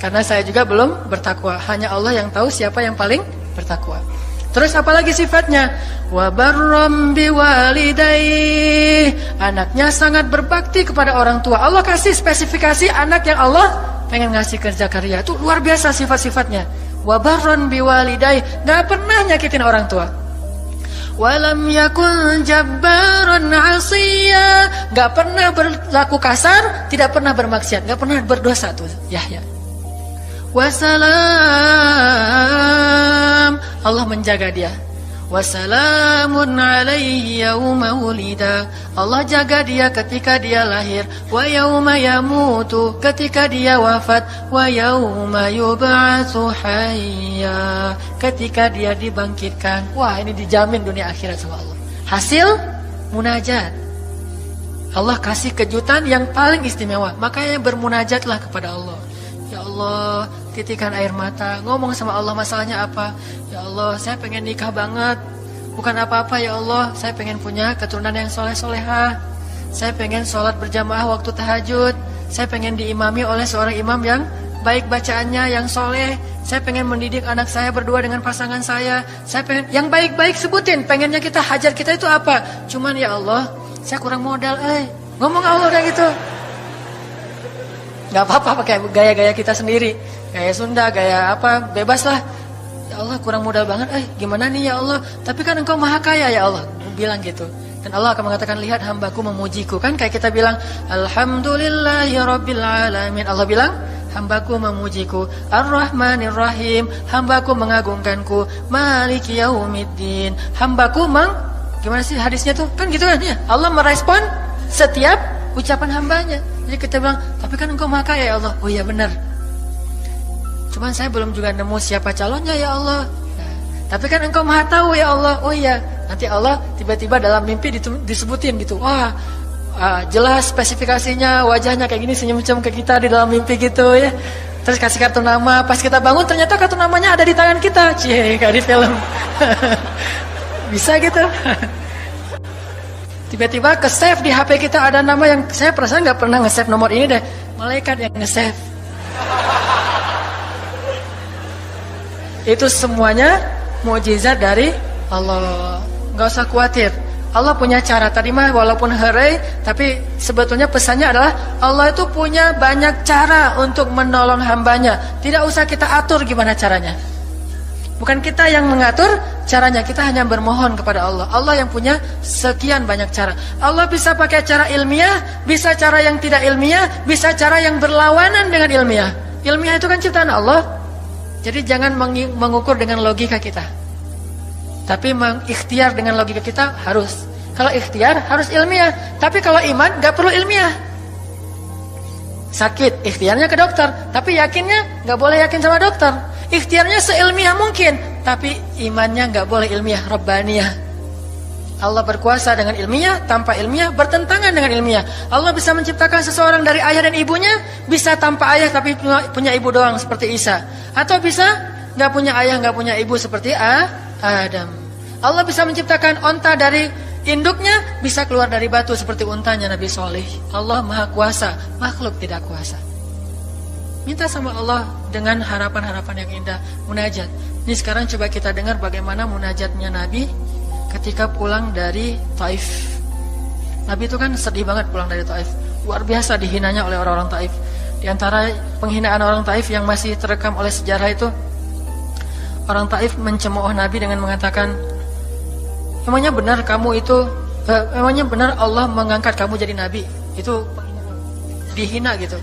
Karena saya juga belum bertakwa. Hanya Allah yang tahu siapa yang paling bertakwa. Terus apalagi sifatnya? Wa barram biwalidayhi, anaknya sangat berbakti kepada orang tua. Allah kasih spesifikasi anak yang Allah pengen ngasih ke Zakaria. Itu luar biasa sifat-sifatnya. Wa barran biwalidayhi, enggak pernah nyakitin orang tua. Walam yakun jabbaran 'asiyya, enggak pernah berlaku kasar, tidak pernah bermaksiat, enggak pernah berdosa tuh Yahya. Wassalam, Allah menjaga dia. Wassalamun alaihi yauma wulida, Allah jaga dia ketika dia lahir. Wa yauma yamutu, ketika dia wafat. Wa yauma yub'atsu hayya, ketika dia dibangkitkan. Wah, ini dijamin dunia akhirat sama Allah. Hasil munajat. Allah kasih kejutan yang paling istimewa. Makanya bermunajatlah kepada Allah. Ya Allah, titikan air mata, ngomong sama Allah masalahnya apa. Ya Allah, saya pengen nikah banget. Bukan apa-apa ya Allah, saya pengen punya keturunan yang soleh-solehah. Saya pengen sholat berjamaah waktu tahajud. Saya pengen diimami oleh seorang imam yang baik bacaannya, yang soleh. Saya pengen mendidik anak saya berdua dengan pasangan saya. Saya pengen, yang baik-baik sebutin. Pengennya kita, hajat kita itu apa. Cuman ya Allah, saya kurang modal. Ngomong Allah kayak gitu. Gak apa-apa pakai gaya-gaya kita sendiri, gaya Sunda, gaya apa, bebas lah. Ya Allah, kurang modal banget, gimana nih ya Allah, tapi kan engkau maha kaya ya Allah, bilang gitu. Dan Allah akan mengatakan, lihat hambaku memujiku. Kan kayak kita bilang, alhamdulillahi rabbil alamin. Allah bilang, hambaku memujiku. Ar-Rahmanir Rahim, hambaku mengagungkanku. Maliki yaumiddin, hambaku gimana sih hadisnya tuh, kan gitu kan ya. Allah merespon setiap ucapan hambanya. Jadi kita bilang, tapi kan engkau maha kaya ya Allah. Oh iya benar. Cuman saya belum juga nemu siapa calonnya ya Allah. Nah, tapi kan engkau maha tahu ya Allah. Oh iya. Nanti Allah tiba-tiba dalam mimpi disebutin gitu. Wah, jelas spesifikasinya, wajahnya kayak gini, senyum-senyum ke kita di dalam mimpi gitu ya. Terus kasih kartu nama. Pas kita bangun ternyata kartu namanya ada di tangan kita. Cie, kayak di film. Bisa gitu. Tiba-tiba ke-save di HP kita ada nama yang saya perasaan gak pernah nge-save nomor ini deh. Malaikat yang nge-save. Itu semuanya mukjizat dari Allah. Gak usah khawatir. Allah punya cara. Tadi mah walaupun herai, tapi sebetulnya pesannya adalah Allah itu punya banyak cara untuk menolong hambanya. Tidak usah kita atur gimana caranya. Bukan kita yang mengatur caranya, kita hanya bermohon kepada Allah. Allah yang punya sekian banyak cara. Allah bisa pakai cara ilmiah, bisa cara yang tidak ilmiah, bisa cara yang berlawanan dengan ilmiah. Ilmiah itu kan ciptaan Allah. Jadi jangan mengukur dengan logika kita, tapi mengikhtiar dengan logika kita harus. Kalau ikhtiar harus ilmiah. Tapi kalau iman gak perlu ilmiah. Sakit, ikhtiarnya ke dokter, tapi yakinnya gak boleh yakin sama dokter. Ikhtiarnya seilmiah mungkin, tapi imannya gak boleh ilmiah, rabbaniyah. Allah berkuasa dengan ilmiah, tanpa ilmiah bertentangan dengan ilmiah. Allah bisa menciptakan seseorang dari ayah dan ibunya, bisa tanpa ayah tapi punya ibu doang seperti Isa. Atau bisa gak punya ayah, gak punya ibu seperti Adam. Allah bisa menciptakan onta dari induknya, bisa keluar dari batu seperti untanya Nabi Soleh. Allah maha kuasa, makhluk tidak kuasa. Minta sama Allah dengan harapan-harapan yang indah. Munajat. Ini sekarang coba kita dengar bagaimana munajatnya Nabi ketika pulang dari Taif. Nabi itu kan sedih banget pulang dari Taif. Luar biasa dihinanya oleh orang-orang Taif. Di antara penghinaan orang Taif yang masih terekam oleh sejarah itu, orang Taif mencemooh Nabi dengan mengatakan, emangnya benar kamu itu, emangnya benar Allah mengangkat kamu jadi Nabi? Itu dihina gitu.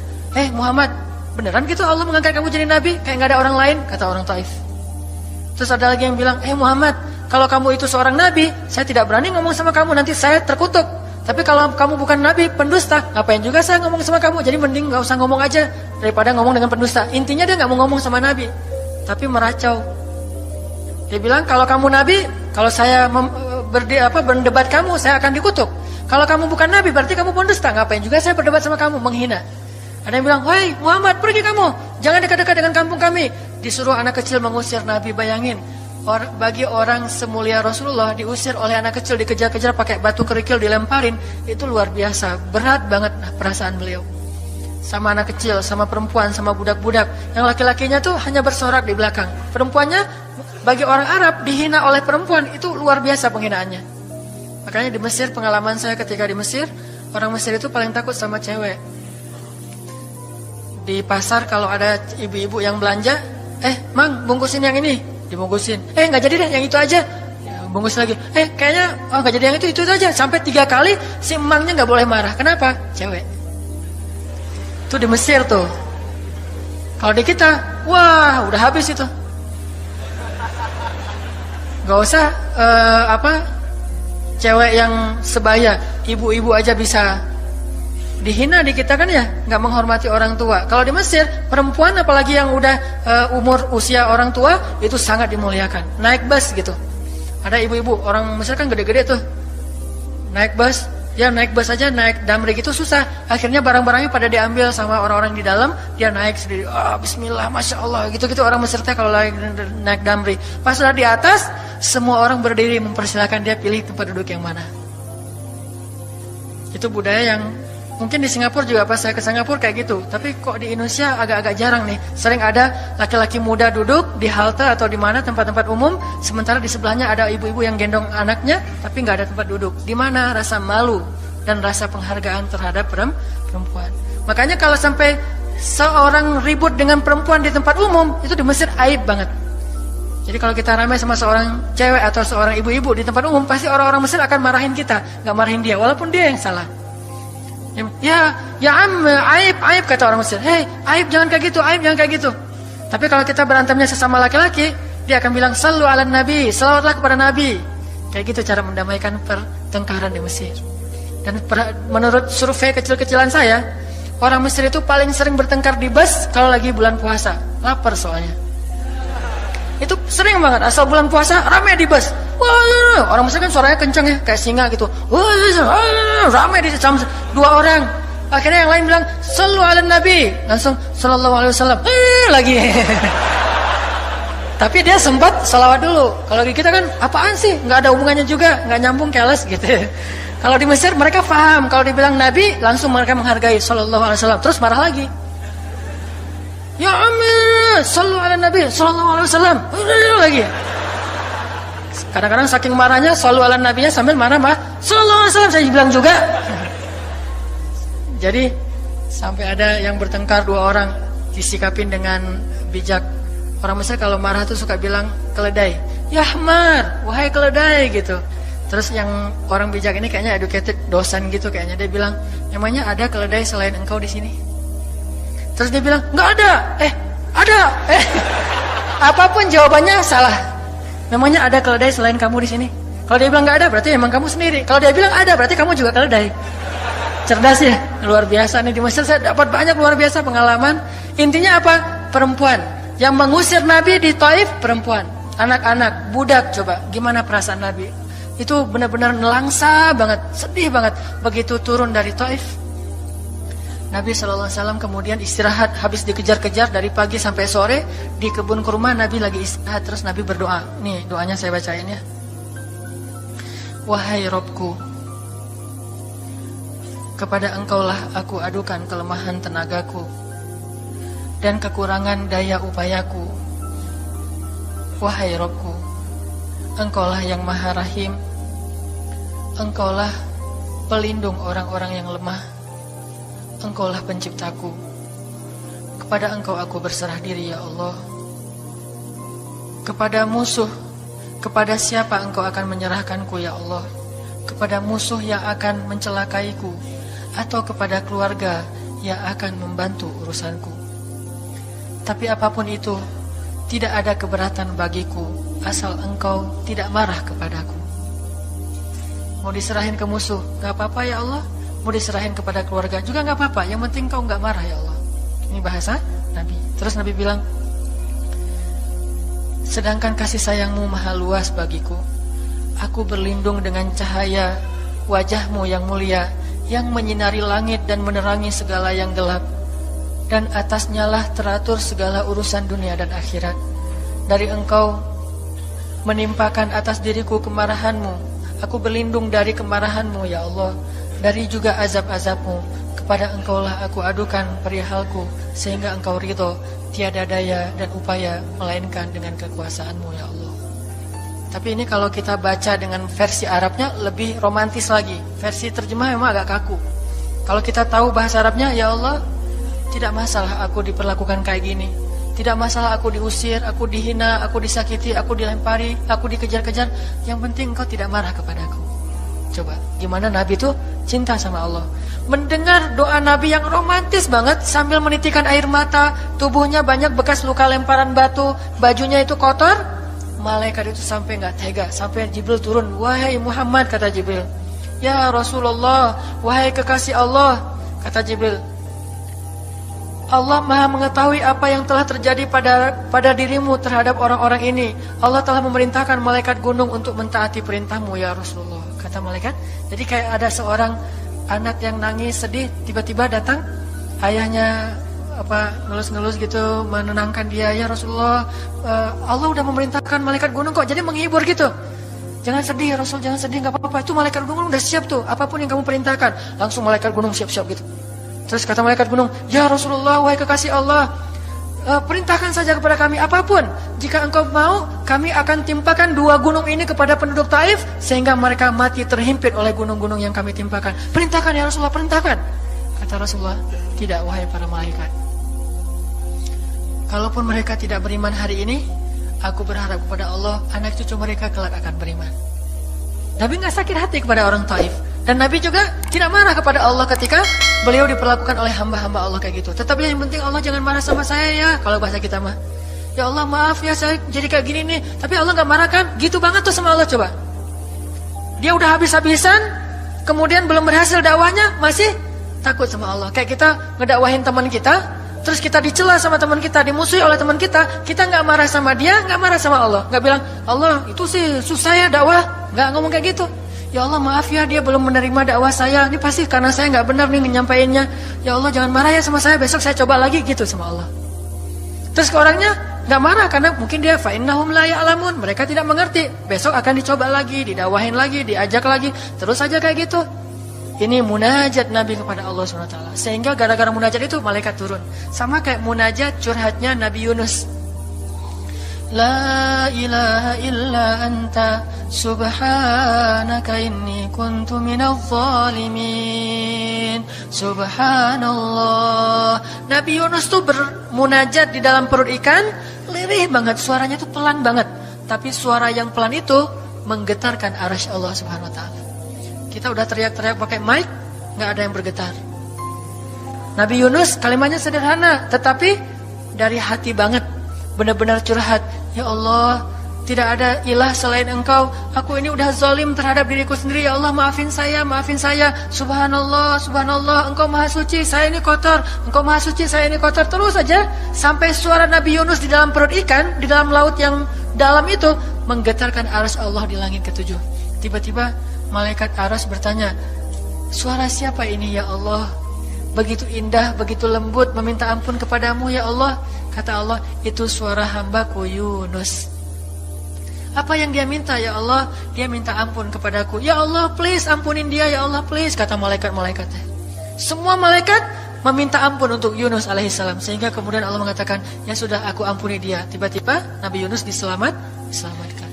Muhammad, beneran gitu Allah mengangkat kamu jadi Nabi? Kayak gak ada orang lain, kata orang Taif. Terus ada lagi yang bilang, Muhammad, kalau kamu itu seorang Nabi, saya tidak berani ngomong sama kamu, nanti saya terkutuk. Tapi kalau kamu bukan Nabi, pendusta, ngapain juga saya ngomong sama kamu? Jadi mending gak usah ngomong aja, daripada ngomong dengan pendusta. Intinya dia gak mau ngomong sama Nabi, tapi meracau. Dia bilang, kalau kamu Nabi, kalau saya berdebat kamu, saya akan dikutuk. Kalau kamu bukan Nabi, berarti kamu pendusta. Ngapain juga saya berdebat sama kamu, menghina. Ada yang bilang, "Woi Muhammad, pergi kamu, jangan dekat-dekat dengan kampung kami." Disuruh anak kecil mengusir Nabi. Bayangin, bagi orang semulia Rasulullah diusir oleh anak kecil, dikejar-kejar pakai batu kerikil, dilemparin, itu luar biasa. Berat banget perasaan beliau. Sama anak kecil, sama perempuan, sama budak-budak. Yang laki-lakinya tuh hanya bersorak di belakang. Perempuannya, bagi orang Arab, dihina oleh perempuan, itu luar biasa penghinaannya. Makanya di Mesir, pengalaman saya ketika di Mesir, orang Mesir itu paling takut sama cewek. Di pasar kalau ada ibu-ibu yang belanja, Mang, bungkusin yang ini, dibungkusin. Nggak jadi deh, yang itu aja. Ya, bungkus lagi. Kayaknya nggak jadi yang itu aja. Sampai 3 kali si emangnya nggak boleh marah. Kenapa? Cewek. Itu di Mesir tuh. Kalau di kita, wah, udah habis itu. Gak usah cewek yang sebaya, ibu-ibu aja bisa dihina di kita kan ya, nggak menghormati orang tua. Kalau di Mesir, perempuan apalagi yang udah umur usia orang tua itu sangat dimuliakan. Naik bus gitu, ada ibu-ibu orang Mesir kan gede-gede tuh, naik bus, dia naik bus aja, naik damri gitu susah. Akhirnya barang-barangnya pada diambil sama orang-orang di dalam, dia naik sendiri. Bismillah, masya Allah, gitu-gitu orang Mesir teh kalau lagi naik damri. Pas sudah di atas, semua orang berdiri mempersilahkan dia pilih tempat duduk yang mana. Itu budaya yang mungkin di Singapura juga, pas saya ke Singapura kayak gitu. Tapi kok di Indonesia agak-agak jarang nih. Sering ada laki-laki muda duduk di halte atau di mana tempat-tempat umum, sementara di sebelahnya ada ibu-ibu yang gendong anaknya, tapi nggak ada tempat duduk. Di mana rasa malu dan rasa penghargaan terhadap perempuan. Makanya kalau sampai seorang ribut dengan perempuan di tempat umum, itu di Mesir aib banget. Jadi kalau kita ramai sama seorang cewek atau seorang ibu-ibu di tempat umum, pasti orang-orang Mesir akan marahin kita, nggak marahin dia, walaupun dia yang salah. Ya aib kata orang Mesir. Aib jangan kayak gitu, aib jangan kayak gitu. Tapi kalau kita berantemnya sesama laki-laki, dia akan bilang sallu ala nabi, salawatlah kepada nabi. Kayak gitu cara mendamaikan pertengkaran di Mesir. Dan menurut survei kecil-kecilan saya, orang Mesir itu paling sering bertengkar di bus kalau lagi bulan puasa, lapar soalnya. Itu sering banget, asal bulan puasa ramai di bus. Wah, orang Mesir kan suaranya kencang ya, kayak singa gitu. Wah, ramai di jam 2 orang. Akhirnya yang lain bilang sallu ala nabi, langsung sallallahu alaihi wasallam. Lagi. Tapi dia sempat salawat dulu. Kalau di kita kan apaan sih? Nggak ada hubungannya juga, nggak nyambung, keles gitu. Kalau di Mesir mereka paham, kalau dibilang nabi langsung mereka menghargai sallallahu alaihi wasallam, terus marah lagi. Ya Amir, sallu ala nabi sallallahu alaihi wasallam. Lagi. Kadang-kadang saking marahnya selalu ala nabinya sambil marah-marah. Sallallahu alaihi wasallam saya bilang juga. Jadi sampai ada yang bertengkar dua orang disikapin dengan bijak. Orang Mesir kalau marah tuh suka bilang keledai. Yahmar, wahai keledai gitu. Terus yang orang bijak ini kayaknya educated dosen gitu kayaknya, dia bilang, "Emangnya ada keledai selain engkau di sini?" Terus dia bilang, "Enggak ada." Ada. Apapun jawabannya salah. Memangnya ada keledai selain kamu di sini? Kalau dia bilang enggak ada, berarti emang kamu sendiri. Kalau dia bilang ada, berarti kamu juga keledai. Cerdas ya, luar biasa nih di Mesir. Saya dapat banyak luar biasa pengalaman. Intinya apa? Perempuan yang mengusir Nabi di Taif, perempuan, anak-anak, budak. Coba gimana perasaan Nabi? Itu benar-benar nelangsa banget, sedih banget begitu turun dari Taif. Nabi SAW kemudian istirahat, habis dikejar-kejar dari pagi sampai sore di kebun kurma. Nabi lagi istirahat, terus Nabi berdoa. Nih doanya saya bacain ya. Wahai Robku, kepada engkaulah aku adukan kelemahan tenagaku dan kekurangan daya upayaku. Wahai Robku, engkaulah yang maha rahim, engkaulah pelindung orang-orang yang lemah, engkaulah penciptaku. Kepada engkau aku berserah diri ya Allah. Kepada musuh, kepada siapa engkau akan menyerahkanku ya Allah? Kepada musuh yang akan mencelakaiku, atau kepada keluarga yang akan membantu urusanku? Tapi apapun itu, tidak ada keberatan bagiku asal engkau tidak marah kepadaku. Mau diserahin ke musuh, gak apa-apa ya Allah. Mau diserahin kepada keluarga juga gak apa-apa. Yang penting kau gak marah ya Allah. Ini bahasa Nabi. Terus Nabi bilang, sedangkan kasih sayangmu maha luas bagiku, aku berlindung dengan cahaya wajahmu yang mulia, yang menyinari langit dan menerangi segala yang gelap, dan atasnya lah teratur segala urusan dunia dan akhirat. Dari engkau menimpakan atas diriku kemarahanmu, aku berlindung dari kemarahanmu ya Allah, dari juga azab-azabmu. Kepada engkaulah aku adukan perihalku, sehingga engkau ridho, tiada daya dan upaya melainkan dengan kekuasaanmu ya Allah. Tapi ini kalau kita baca dengan versi Arabnya lebih romantis lagi. Versi terjemah memang agak kaku. Kalau kita tahu bahasa Arabnya, ya Allah, tidak masalah aku diperlakukan kayak gini, tidak masalah aku diusir, aku dihina, aku disakiti, aku dilempari, aku dikejar-kejar, yang penting engkau tidak marah kepadaku. Coba, gimana Nabi itu cinta sama Allah. Mendengar doa Nabi yang romantis banget, sambil menitikan air mata, tubuhnya banyak bekas luka lemparan batu, bajunya itu kotor, malaikat itu sampai gak tega, sampai Jibril turun. Wahai Muhammad, kata Jibril. Ya Rasulullah, wahai kekasih Allah, kata Jibril, Allah maha mengetahui apa yang telah terjadi pada dirimu terhadap orang-orang ini. Allah telah memerintahkan malaikat gunung untuk mentaati perintahmu ya Rasulullah, kata malaikat. Jadi kayak ada seorang anak yang nangis sedih, tiba-tiba datang ayahnya ngelus-ngelus gitu, menenangkan dia. Ya Rasulullah, Allah udah memerintahkan malaikat gunung kok, jadi menghibur gitu. Jangan sedih ya Rasul, jangan sedih, gak apa-apa, itu malaikat gunung udah siap tuh, apapun yang kamu perintahkan. Langsung malaikat gunung siap-siap gitu. Terus kata malaikat gunung, ya Rasulullah, wahai kekasih Allah, perintahkan saja kepada kami apapun. Jika engkau mau, kami akan timpakan 2 gunung ini kepada penduduk Taif, sehingga mereka mati terhimpit oleh gunung-gunung yang kami timpakan. Perintahkan ya Rasulullah, perintahkan. Kata Rasulullah, tidak wahai para malaikat. Kalaupun mereka tidak beriman hari ini, aku berharap kepada Allah, anak cucu mereka kelak akan beriman. Nabi gak sakit hati kepada orang Taif. Dan Nabi juga tidak marah kepada Allah ketika beliau diperlakukan oleh hamba-hamba Allah kayak gitu. Tetapi yang penting Allah jangan marah sama saya ya. Kalau bahasa kita mah, ya Allah maaf ya saya jadi kayak gini nih. Tapi Allah gak marah kan? Gitu banget tuh sama Allah. Coba, dia udah habis-habisan, kemudian belum berhasil dakwahnya, masih takut sama Allah. Kayak kita ngedakwahin teman kita, terus kita dicela sama teman kita, dimusuhi oleh teman kita gak marah sama dia, gak marah sama Allah, gak bilang Allah itu sih susah ya dakwah, gak ngomong kayak gitu. Ya Allah maaf ya dia belum menerima dakwah saya, ini pasti karena saya gak benar nih nyampainnya. Ya Allah jangan marah ya sama saya, besok saya coba lagi gitu sama Allah. Terus ke orangnya gak marah karena mungkin dia fa'innahum la ya'lamun, mereka tidak mengerti. Besok akan dicoba lagi, didakwahin lagi, diajak lagi, terus aja kayak gitu. Ini munajat Nabi kepada Allah SWT. Sehingga gara-gara munajat itu malaikat turun. Sama kayak munajat curhatnya Nabi Yunus. La ilaha illa anta subhanaka inni kuntu minadh zalimin. Subhanallah. Nabi Yunus tuh bermunajat di dalam perut ikan, lirih banget, suaranya tuh pelan banget. Tapi suara yang pelan itu menggetarkan arasy Allah Subhanahu wa taala. Kita udah teriak-teriak pakai mic, enggak ada yang bergetar. Nabi Yunus kalimatnya sederhana, tetapi dari hati banget, benar-benar curhat. Ya Allah, tidak ada ilah selain Engkau. Aku ini udah zalim terhadap diriku sendiri. Ya Allah, maafin saya, maafin saya. Subhanallah, subhanallah, Engkau maha suci, saya ini kotor. Engkau maha suci, saya ini kotor. Terus saja sampai suara Nabi Yunus di dalam perut ikan, di dalam laut yang dalam itu, menggetarkan arasy Allah di langit ketujuh. Tiba-tiba malaikat arasy bertanya, suara siapa ini ya Allah? Begitu indah, begitu lembut, meminta ampun kepadamu ya Allah. Kata Allah, itu suara hambaku Yunus. Apa yang dia minta ya Allah? Dia minta ampun kepadaku. Ya Allah, please ampunin dia ya Allah, please. Kata malaikat-malaikatnya. Semua malaikat meminta ampun untuk Yunus alaihissalam. Sehingga kemudian Allah mengatakan, ya sudah, aku ampuni dia. Tiba-tiba Nabi Yunus diselamatkan.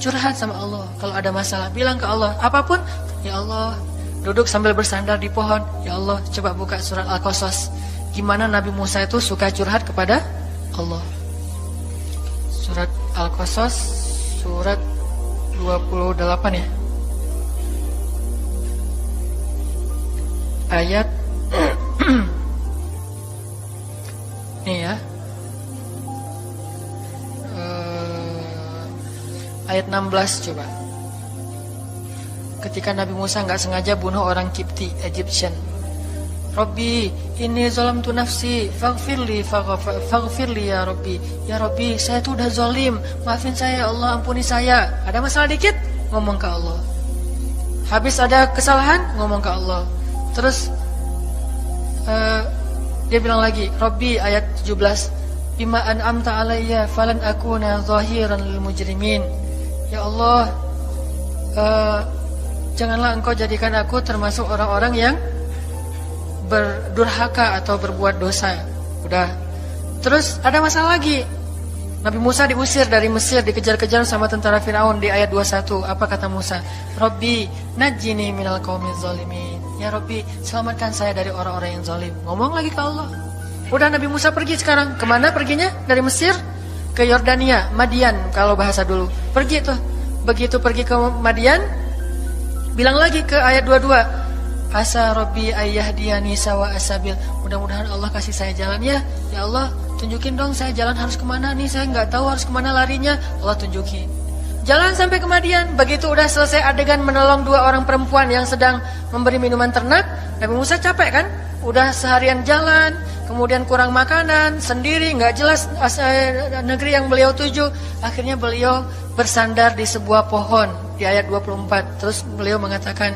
Curhat sama Allah. Kalau ada masalah, bilang ke Allah. Apapun, ya Allah. Duduk sambil bersandar di pohon. Ya Allah, coba buka surat Al-Qasas. Gimana Nabi Musa itu suka curhat kepada Allah. Surat Al-Qasas, surat 28 ya. Ayat nih ya. Ayat 16 coba. Ketika Nabi Musa nggak sengaja bunuh orang Kipti, Egyptian. Rabbi, ini zalamtu nafsi, faghfirli ya Rabbi. Ya Rabbi, saya tuh udah zalim, maafin saya ya Allah, ampuni saya. Ada masalah dikit, ngomong ke Allah. Habis ada kesalahan, ngomong ke Allah. Terus dia bilang lagi, Rabbi, ayat 17, bima an'amta alayya falan akuna zahiran lil mujrimin. Ya Allah, janganlah Engkau jadikan aku termasuk orang-orang yang berdurhaka atau berbuat dosa. Udah. Terus ada masalah lagi. Nabi Musa diusir dari Mesir, dikejar-kejar sama tentara Firaun di ayat 21. Apa kata Musa? Rabbi, najjini minal qaumiz zalimin. Ya Rabbi, selamatkan saya dari orang-orang yang zalim. Ngomong lagi ke Allah. Udah, Nabi Musa pergi sekarang. Kemana perginya? Dari Mesir ke Yordania, Madian kalau bahasa dulu. Pergi tuh. Begitu pergi ke Madian, bilang lagi ke ayat 22. Asa Rabbi ayyahdiyani sawa asabil. Mudah-mudahan Allah kasih saya jalan ya. Ya Allah, tunjukin dong saya jalan harus kemana nih. Saya nggak tahu harus kemana larinya. Allah tunjukin. Jalan sampai ke Madian. Begitu udah selesai adegan menolong dua orang perempuan yang sedang memberi minuman ternak, Nabi Musa capek kan? Udah seharian jalan, kemudian kurang makanan, sendiri, nggak jelas negeri yang beliau tuju. Akhirnya beliau bersandar di sebuah pohon di ayat 24. Terus beliau mengatakan,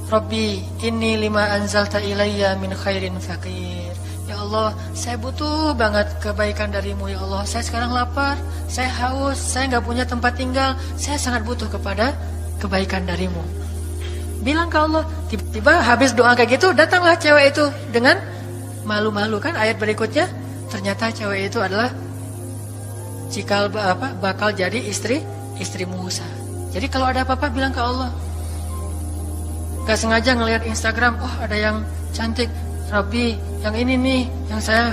Rabbi, inni lima anzalta ilayya min khairin faqir. Ya Allah, saya butuh banget kebaikan darimu ya Allah. Saya sekarang lapar, saya haus, saya nggak punya tempat tinggal. Saya sangat butuh kepada kebaikan darimu. Bilang ke Allah. Tiba-tiba habis doa kayak gitu, datanglah cewek itu dengan malu-malu kan. Ayat berikutnya, ternyata cewek itu adalah bakal jadi istri Musa. Jadi kalau ada apa-apa bilang ke Allah. Gak sengaja ngelihat Instagram, oh ada yang cantik, Rabbi, yang ini nih, yang saya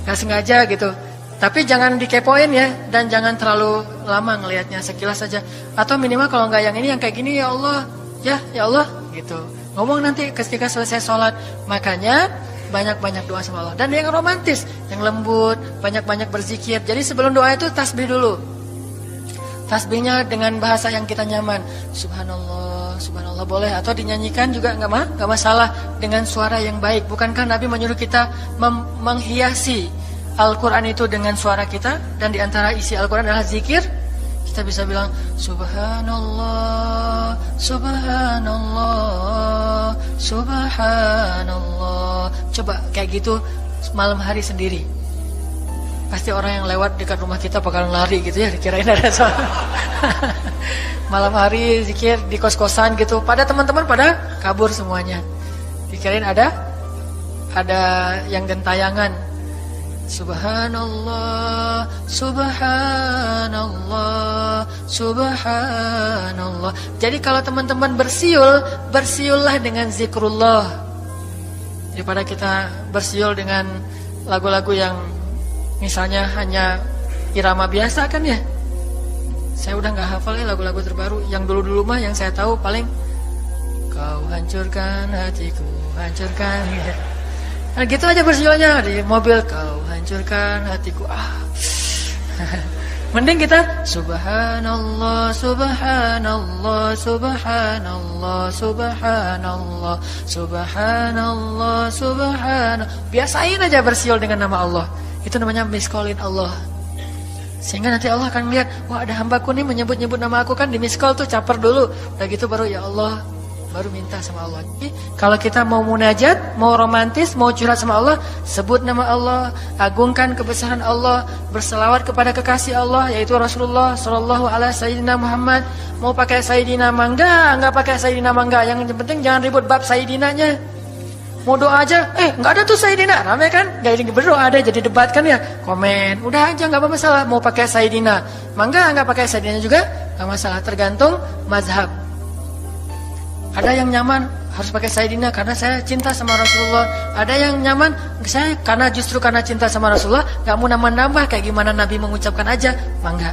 gak sengaja gitu. Tapi jangan dikepoin ya, dan jangan terlalu lama ngelihatnya, sekilas saja. Atau minimal kalau nggak yang ini, yang kayak gini ya Allah, ya Allah, gitu. Ngomong nanti ketika selesai sholat. Makanya banyak-banyak doa sama Allah. Dan yang romantis, yang lembut, banyak-banyak berzikir. Jadi sebelum doa itu tasbih dulu. Tasbihnya dengan bahasa yang kita nyaman. Subhanallah, subhanallah boleh. Atau dinyanyikan juga nggak masalah dengan suara yang baik. Bukankah Nabi menyuruh kita menghiasi Al-Quran itu dengan suara kita? Dan diantara isi Al-Quran adalah zikir. Kita bisa bilang Subhanallah, Subhanallah, Subhanallah. Coba kayak gitu malam hari sendiri. Pasti orang yang lewat dekat rumah kita bakalan lari gitu ya, dikirain ada suara. Malam hari zikir di kos-kosan gitu, pada teman-teman pada kabur semuanya. Dikirain ada yang gentayangan. Subhanallah, subhanallah, subhanallah. Jadi kalau teman-teman bersiul, bersiullah dengan zikrullah. Daripada kita bersiul dengan lagu-lagu yang misalnya hanya irama biasa kan ya. Saya udah gak hafal ya lagu-lagu terbaru. Yang dulu-dulu mah yang saya tahu paling kau hancurkan hatiku, hancurkan ya. Nah gitu aja bersiulnya di mobil, kau hancurkan hatiku. Mending kita subhanallah, subhanallah, subhanallah, subhanallah, subhanallah, subhanallah. Biasain aja bersiul dengan nama Allah. Itu namanya miskolin Allah. Sehingga nanti Allah akan melihat, wah ada hambaku nih menyebut-nyebut nama aku, kan di miskol tuh caper dulu. Udah gitu baru ya Allah, baru minta sama Allah. Jadi, kalau kita mau munajat, mau romantis, mau curhat sama Allah, sebut nama Allah, agungkan kebesaran Allah, berselawat kepada kekasih Allah yaitu Rasulullah sallallahu alaihi sayyidina Muhammad. Mau pakai sayyidina mangga, enggak pakai sayyidina mangga, yang penting jangan ribut bab sayyidinanya. Mau doa aja, enggak ada tuh sayyidina, rame kan? Enggak ini berdoa ada jadi debat kan ya? Komen, udah aja enggak masalah. Mau pakai sayyidina mangga, enggak pakai sayyidina juga enggak masalah, tergantung mazhab. Ada yang nyaman harus pakai sayyidina karena saya cinta sama Rasulullah. Ada yang nyaman saya justru karena cinta sama Rasulullah, enggak mau nambah-nambah kayak gimana Nabi mengucapkan aja, mangga.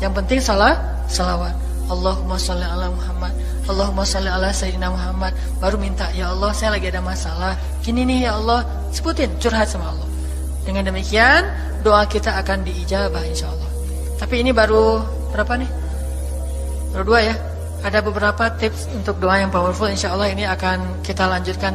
Yang penting salawat. Allahumma sholli ala Muhammad, Allahumma sholli ala sayyidina Muhammad. Baru minta, ya Allah saya lagi ada masalah gini nih ya Allah, sebutin, curhat sama Allah. Dengan demikian doa kita akan diijabah insyaallah. Tapi ini baru berapa nih? Baru 2 ya. Ada beberapa tips untuk doa yang powerful, insyaallah ini akan kita lanjutkan